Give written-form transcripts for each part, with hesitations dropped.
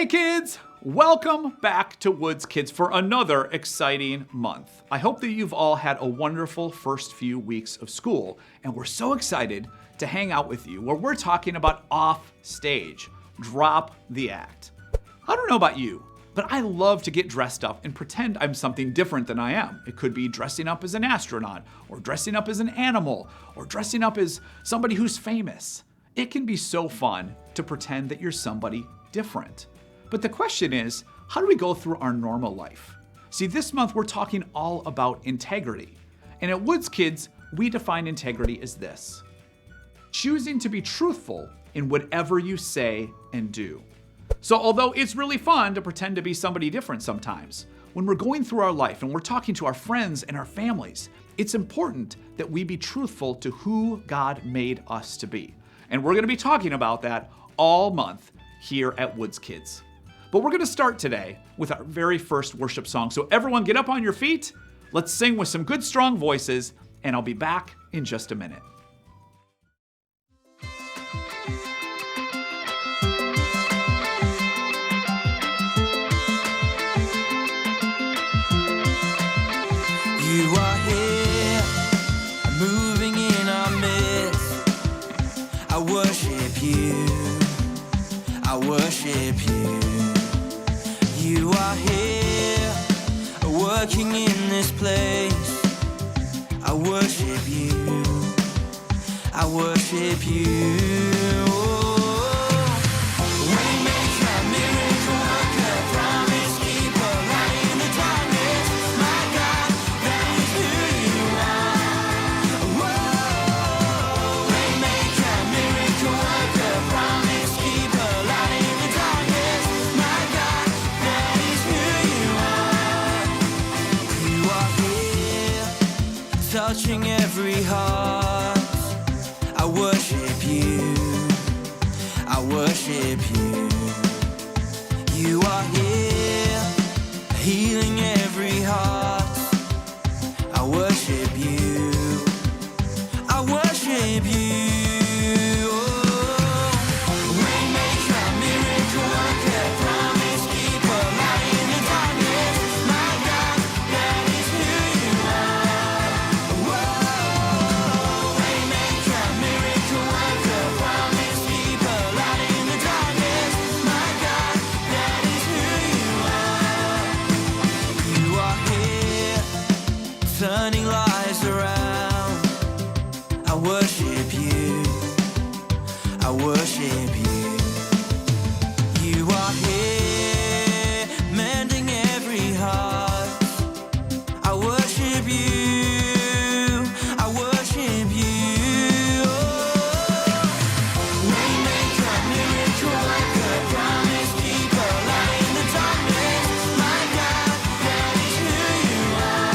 Hey kids! Welcome back to Woods Kids for another exciting month. I hope that you've all had a wonderful first few weeks of school, and we're so excited to hang out with you where we're talking about off stage. Drop the act. I don't know about you, but I love to get dressed up and pretend I'm something different than I am. It could be dressing up as an astronaut, or dressing up as an animal, or dressing up as somebody who's famous. It can be so fun to pretend that you're somebody different. But the question is, how do we go through our normal life? See, this month we're talking all about integrity. And at Woods Kids, we define integrity as this: choosing to be truthful in whatever you say and do. So although it's really fun to pretend to be somebody different sometimes, when we're going through our life and we're talking to our friends and our families, it's important that we be truthful to who God made us to be. And we're going to be talking about that all month here at Woods Kids. But we're going to start today with our very first worship song. So everyone get up on your feet, let's sing with some good strong voices, and I'll be back in just a minute. You are here, moving in our midst. I worship you, I worship you. You are here, working in this place. I worship you, I worship you. Touching every heart, I worship you, I worship you. You are here, healing every heart, I worship you, I worship you. Turning lives around, I worship you, I worship you. You are here, mending every heart, I worship you, I worship you. Waymaker, miracle worker, promise keeper, light in the darkness, my God, that is who you are.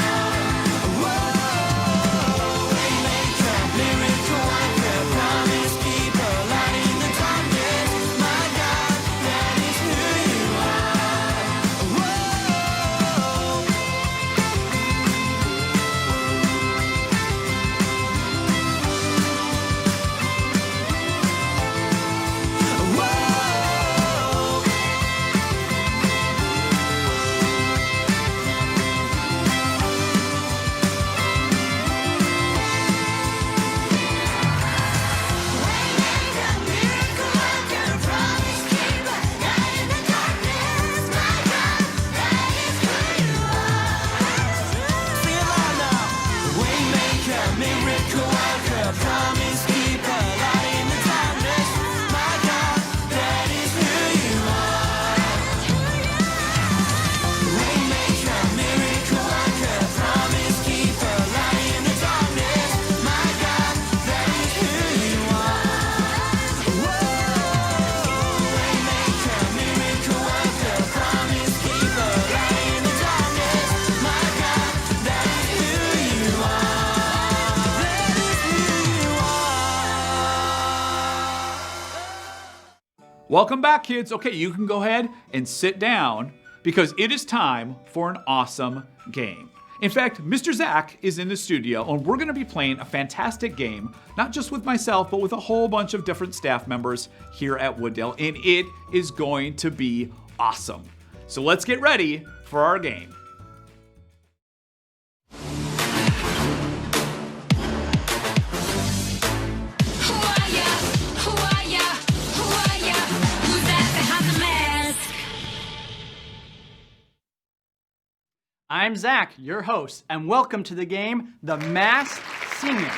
Welcome back, kids. Okay, you can go ahead and sit down because it is time for an awesome game. In fact, Mr. Zach is in the studio and we're gonna be playing a fantastic game, not just with myself, but with a whole bunch of different staff members here at Wooddale, and it is going to be awesome. So let's get ready for our game. Who are ya? Who are ya? Who are ya? Who's that behind the mask? I'm Zach, your host, and welcome to the game, The Masked Singer,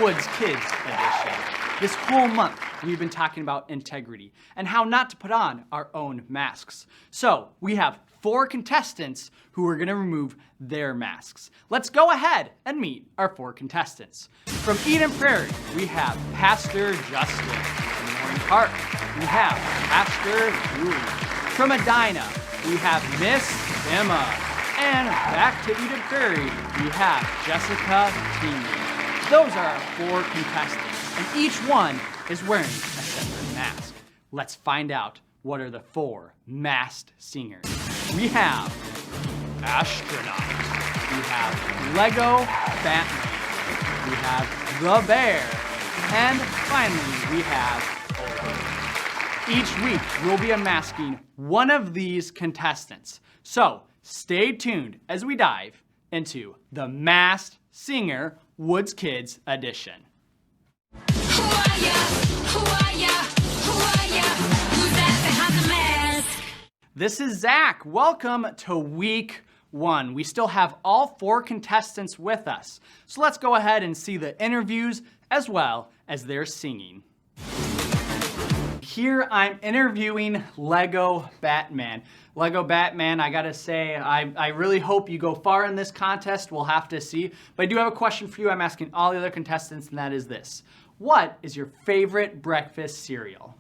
Woods Kids Edition. This whole month, we've been talking about integrity and how not to put on our own masks. So, we have 4 contestants who are gonna remove their masks. Let's go ahead and meet our 4 contestants. From Eden Prairie, we have Pastor Justin. From Loring Park, we have Pastor Julie. From Edina, we have Miss Emma. And back to Eden Prairie, we have Jessica Teamy. Those are our 4 contestants, and each one is wearing a separate mask. Let's find out what are the 4 masked singers. We have Astronaut. We have Lego Batman. We have The Bear. And finally, we have Olaf. Each week, we'll be unmasking one of these contestants. So, stay tuned as we dive into the Masked Singer Woods Kids Edition. Who are ya? Who are ya? Who are ya? Who's that behind the mask? This is Zach. Welcome to week 1. We still have all 4 contestants with us. So let's go ahead and see the interviews as well as their singing. Here I'm interviewing Lego Batman. Lego Batman, I gotta say, I really hope you go far in this contest. We'll have to see. But I do have a question for you. I'm asking all the other contestants, and that is this. What is your favorite breakfast cereal?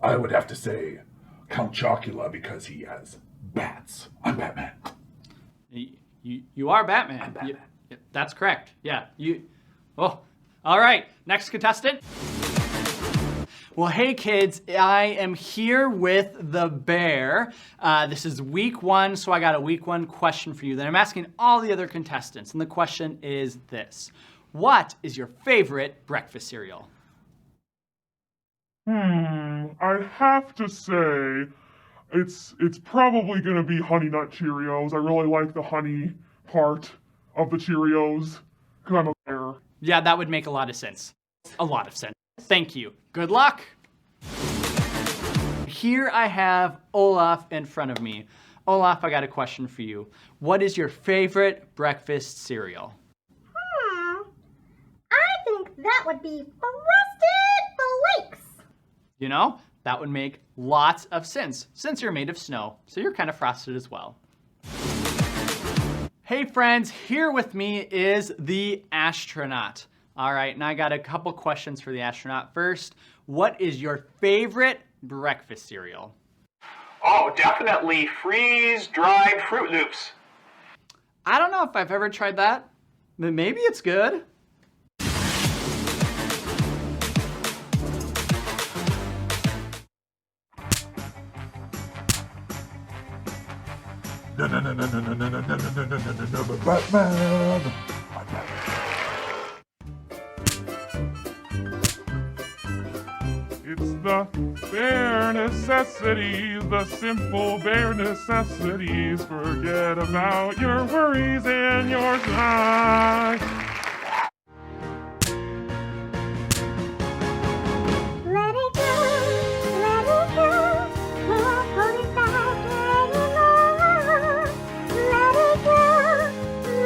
I would have to say Count Chocula because he has bats. I'm Batman. You are Batman. I'm Batman. That's correct. Yeah. Oh, all right. Next contestant. Well, hey kids, I am here with the Bear. This is week 1, so I got a week 1 question for you that I'm asking all the other contestants. And the question is this. What is your favorite breakfast cereal? I have to say, it's probably gonna be Honey Nut Cheerios. I really like the honey part of the Cheerios, because I'm a bear. Yeah, that would make a lot of sense. A lot of sense. Thank you. Good luck. Here I have Olaf in front of me. Olaf, I got a question for you. What is your favorite breakfast cereal? I think that would be Frosted Flakes. You know, that would make lots of sense since you're made of snow, so you're kind of frosted as well. Hey friends, here with me is the astronaut. All right, and I got a couple questions for the astronaut. First, what is your favorite breakfast cereal? Oh, definitely freeze-dried Fruit Loops. I don't know if I've ever tried that, but maybe it's good. Batman. I'm Batman. It's the bare necessities, the simple bare necessities. Forget about your worries and your life. Let it go, let it go. Won't hold it back anymore. Let it go,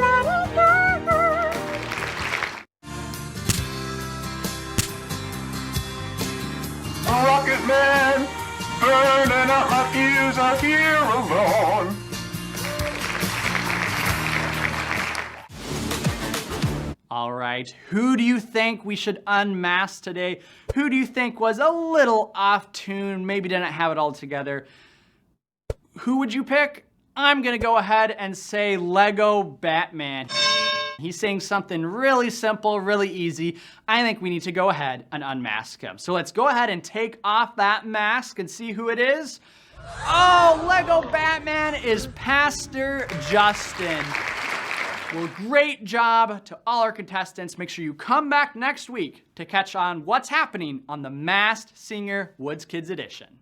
let it go. Rocket Man, burning up my fuse, I'm here alone. All right, who do you think we should unmask today? Who do you think was a little off tune, maybe didn't have it all together? Who would you pick? I'm gonna go ahead and say Lego Batman. He's saying something really simple, really easy. I think we need to go ahead and unmask him. So let's go ahead and take off that mask and see who it is. Oh, Lego Batman is Pastor Justin. Well, great job to all our contestants. Make sure you come back next week to catch on what's happening on the Masked Singer Woods Kids Edition.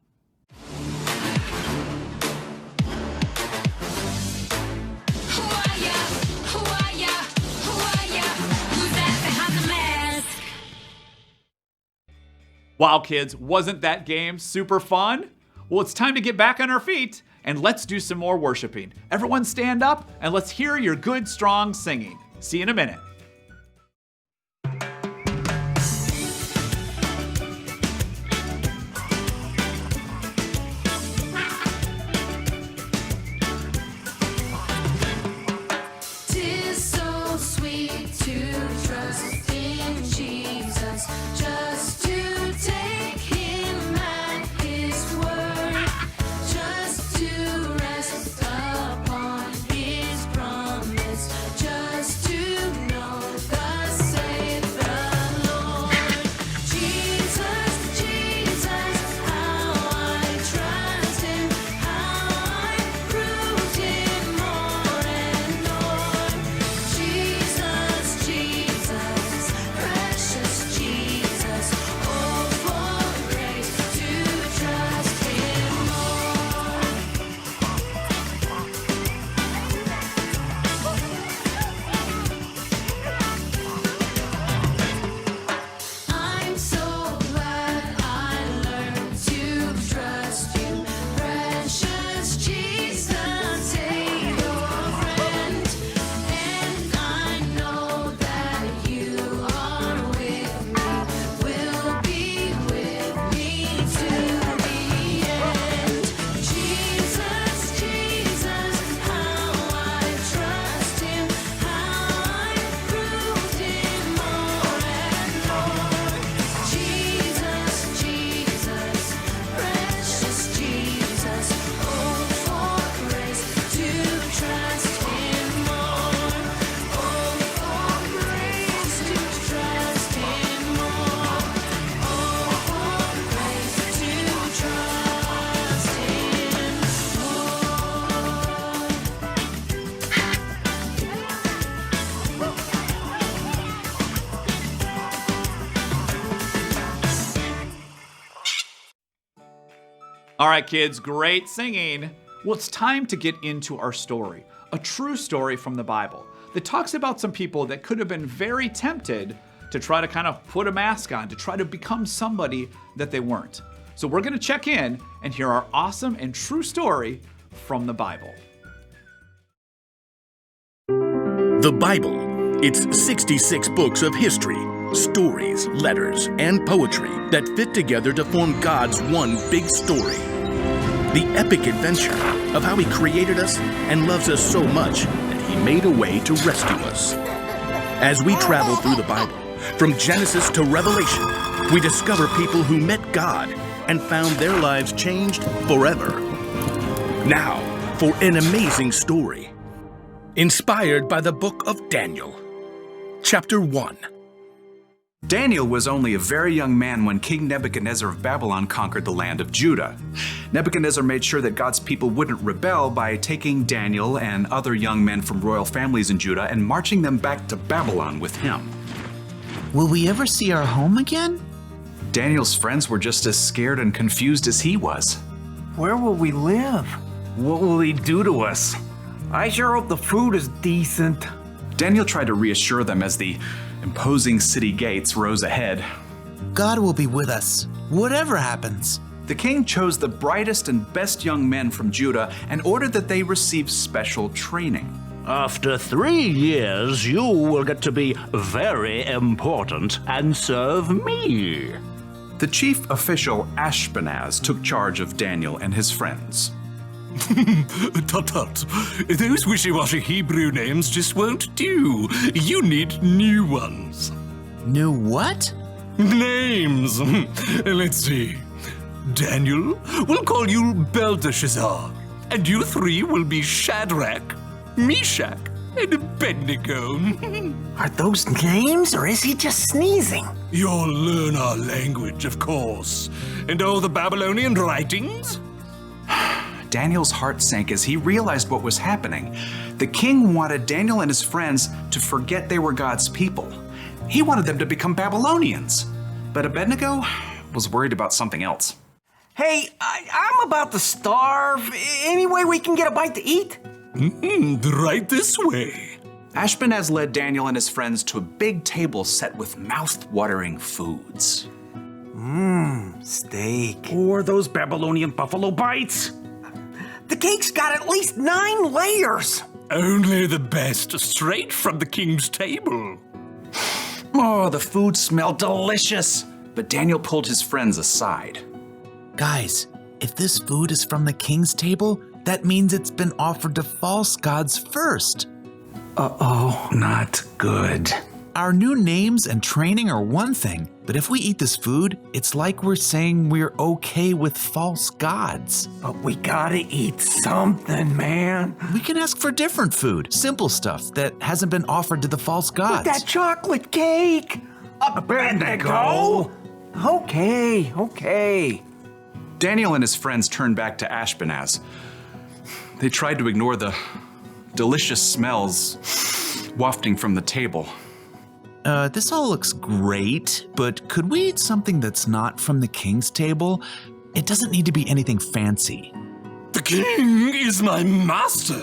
Wow, kids, wasn't that game super fun? Well, it's time to get back on our feet and let's do some more worshiping. Everyone stand up and let's hear your good, strong singing. See you in a minute. Tis so sweet to trust in Jesus, just to take him at his word, just to rest upon his promise, just to know thus saith the Lord. Jesus, Jesus, how I trust him, how I proved him more and more. Jesus, Jesus, precious Jesus, oh, for grace to trust him more. I'm so glad I learned to trust you, precious Jesus, Savior, friend. And I know that you are with me, will be with me to the end. Jesus, Jesus, how I trust him, how I proved him more and more. Jesus, Jesus, precious Jesus, oh, for grace to trust him more. Oh, for grace to trust him more. Oh, for grace to trust him more. All right, kids, great singing. Well, it's time to get into our story, a true story from the Bible that talks about some people that could have been very tempted to try to kind of put a mask on, to try to become somebody that they weren't. So we're going to check in and hear our awesome and true story from the Bible. The Bible. It's 66 books of history, stories, letters, and poetry that fit together to form God's one big story. The epic adventure of how He created us and loves us so much that He made a way to rescue us. As we travel through the Bible, from Genesis to Revelation, we discover people who met God and found their lives changed forever. Now, for an amazing story. Inspired by the book of Daniel. Chapter 1. Daniel was only a very young man when King Nebuchadnezzar of Babylon conquered the land of Judah. Nebuchadnezzar made sure that God's people wouldn't rebel by taking Daniel and other young men from royal families in Judah and marching them back to Babylon with him. Will we ever see our home again? Daniel's friends were just as scared and confused as he was. Where will we live? What will he do to us? I sure hope the food is decent. Daniel tried to reassure them as the imposing city gates rose ahead. God will be with us, whatever happens. The king chose the brightest and best young men from Judah and ordered that they receive special training. After 3 years, you will get to be very important and serve me. The chief official Ashpenaz took charge of Daniel and his friends. Tut tut. Those wishy-washy Hebrew names just won't do. You need new ones. New what? Names. Let's see. Daniel, we'll call you Belteshazzar. And you three will be Shadrach, Meshach, and Abednego. Are those names, or is he just sneezing? You'll learn our language, of course. And all the Babylonian writings? Daniel's heart sank as he realized what was happening. The king wanted Daniel and his friends to forget they were God's people. He wanted them to become Babylonians. But Abednego was worried about something else. Hey, I'm about to starve. Any way we can get a bite to eat? Right this way. Ashpenaz led Daniel and his friends to a big table set with mouth-watering foods. Steak. Or those Babylonian buffalo bites. The cake's got at least 9 layers. Only the best, straight from the king's table. Oh, the food smelled delicious. But Daniel pulled his friends aside. Guys, if this food is from the king's table, that means it's been offered to false gods first. Uh-oh, not good. Our new names and training are one thing, but if we eat this food, it's like we're saying we're okay with false gods. But we gotta eat something, man. We can ask for different food, simple stuff that hasn't been offered to the false gods. That chocolate cake. Abednego? Okay. Daniel and his friends turned back to Ashpenaz. They tried to ignore the delicious smells wafting from the table. This all looks great, but could we eat something that's not from the king's table? It doesn't need to be anything fancy. The king is my master.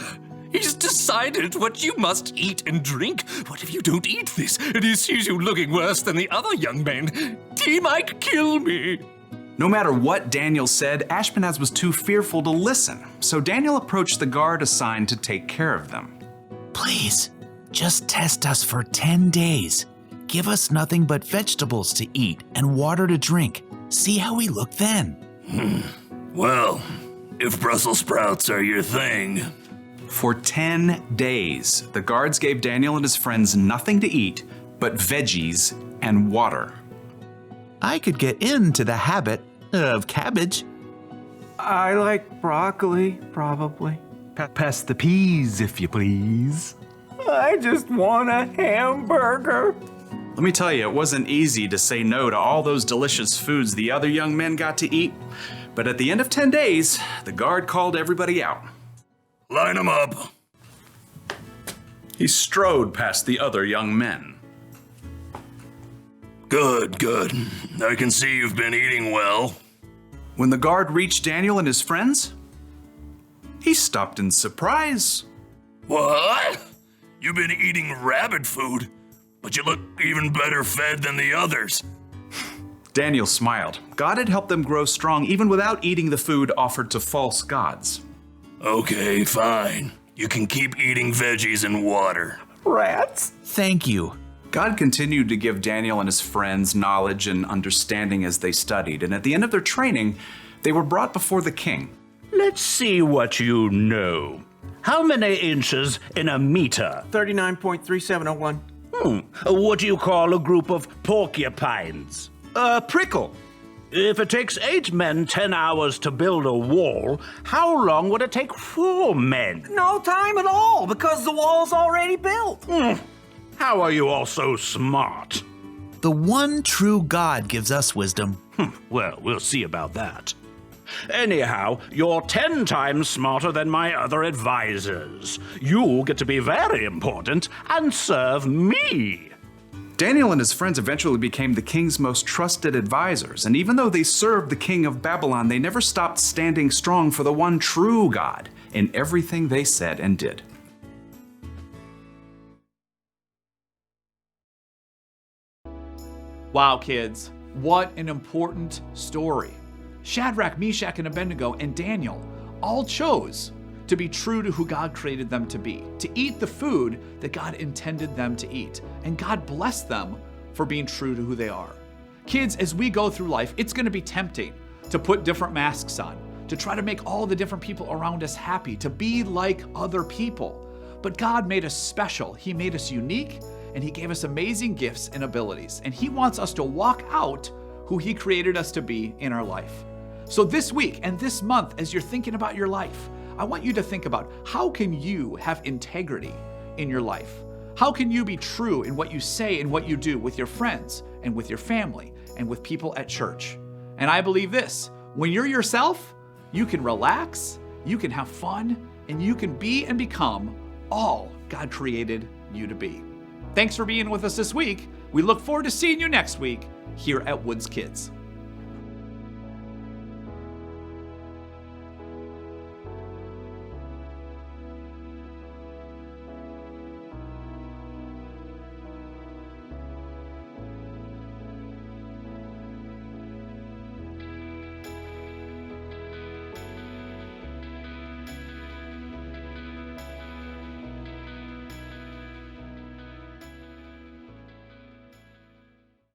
He's decided what you must eat and drink. What if you don't eat this and he sees you looking worse than the other young men? He might kill me. No matter what Daniel said, Ashpenaz was too fearful to listen, so Daniel approached the guard assigned to take care of them. Please, just test us for 10 days. Give us nothing but vegetables to eat and water to drink. See how we look then. Well, if Brussels sprouts are your thing. For 10 days, the guards gave Daniel and his friends nothing to eat but veggies and water. I could get into the habit of cabbage. I like broccoli, probably. Pass the peas, if you please. I just want a hamburger. Let me tell you, it wasn't easy to say no to all those delicious foods the other young men got to eat. But at the end of 10 days, the guard called everybody out. Line them up. He strode past the other young men. Good. I can see you've been eating well. When the guard reached Daniel and his friends, he stopped in surprise. What? You've been eating rabbit food, but you look even better fed than the others. Daniel smiled. God had helped them grow strong even without eating the food offered to false gods. Okay, fine. You can keep eating veggies and water. Rats? Thank you. God continued to give Daniel and his friends knowledge and understanding as they studied, and at the end of their training, they were brought before the king. Let's see what you know. How many inches in a meter? 39.3701. What do you call a group of porcupines? A prickle. If it takes 8 men 10 hours to build a wall, how long would it take 4 men? No time at all, because the wall's already built. How are you all so smart? The one true God gives us wisdom. Well, we'll see about that. Anyhow, you're 10 times smarter than my other advisors. You get to be very important and serve me. Daniel and his friends eventually became the king's most trusted advisors, and even though they served the king of Babylon, they never stopped standing strong for the one true God in everything they said and did. Wow, kids, what an important story. Shadrach, Meshach, and Abednego and Daniel all chose to be true to who God created them to be, to eat the food that God intended them to eat. And God blessed them for being true to who they are. Kids, as we go through life, it's going to be tempting to put different masks on, to try to make all the different people around us happy, to be like other people. But God made us special. He made us unique, and He gave us amazing gifts and abilities. And He wants us to walk out who He created us to be in our life. So this week and this month, as you're thinking about your life, I want you to think about how can you have integrity in your life? How can you be true in what you say and what you do with your friends and with your family and with people at church? And I believe this, when you're yourself, you can relax, you can have fun, and you can be and become all God created you to be. Thanks for being with us this week. We look forward to seeing you next week here at Woods Kids.